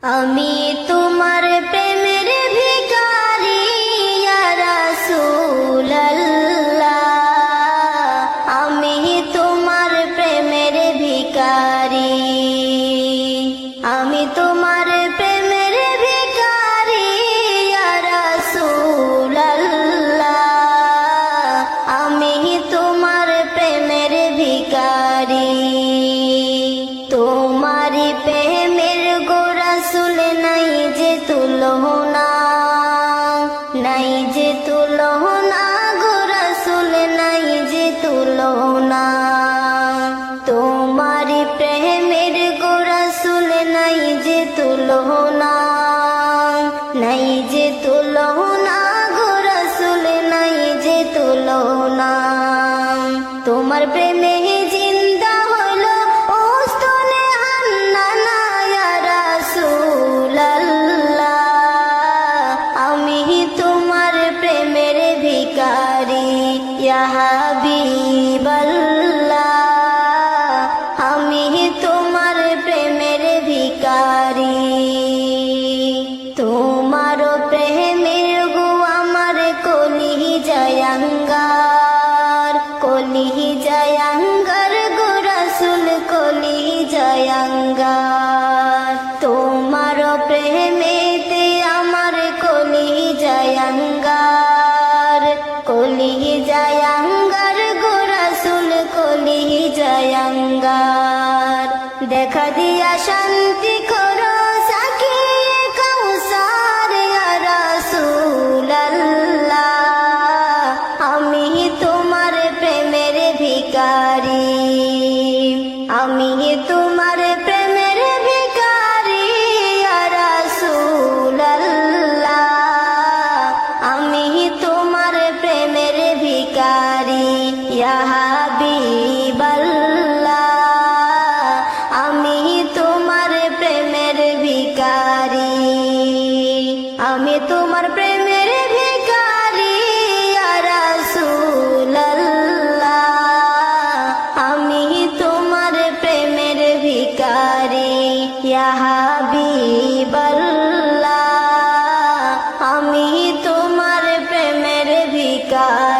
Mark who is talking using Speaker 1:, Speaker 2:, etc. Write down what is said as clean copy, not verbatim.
Speaker 1: আমি তোমার প্রেমের ভিখারি ইয়া রাসূলুল্লাহ, আমি তোমার প্রেমের ভিখারি, আমি তোমার প্রেমের ভিখারি ইয়া রাসূলুল্লাহ, আমি তোমার প্রেমের ভিখারি। তোমারি প্রেমের গো রাসূল নাই যে তুলনা, নাই যে তুলনা গো রাসূল নাই যে তুলনা। তোমারি প্রেমের গো রাসূল নাই যে তুলনা, নাই যে তুলনা গো রাসূল নাই যে তুলনা। তোমার প্রেমে জিন্দা হলো ওস্তনে হান্নানা ইয়া রাসূলুল্লাহ, আমি তোমার প্রেমের ভিখারি ইয়া হাবিবাল্লাহ, আমি তোমার প্রেমের ভিখারি। তোমার প্রেমের গো আমার কলিজায় আঙ্গার, কলিজায় আঙ্গার গো রাসূল কলিজায় আঙ্গার। তোমার প্রেমেতে আমার কলিজায় আঙ্গার, কলিজায় আঙ্গার গো রাসূল কলিজায় আঙ্গার। দেখা দিয়া শান্তি করো সাকিয়ে কাউসার ইয়া রাসূলুল্লাহ, আমি তোমার প্রেমের ভিখারি, আমি তোমার প্রেমের ভিখারি ইয়া রাসূলুল্লাহ, আমি তোমার প্রেমের ভিখারি ইয়া হাবিবাল্লাহ, আমি তোমার প্রেমের ভিখারি, আমি তোমার প্রেমের ভিখারি ইয়া রাসূলুল্লাহ, আমি তোমার প্রেমের ভিখারি ইয়া হাবিবাল্লাহ, আমি তোমার প্রেমের ভিখারি।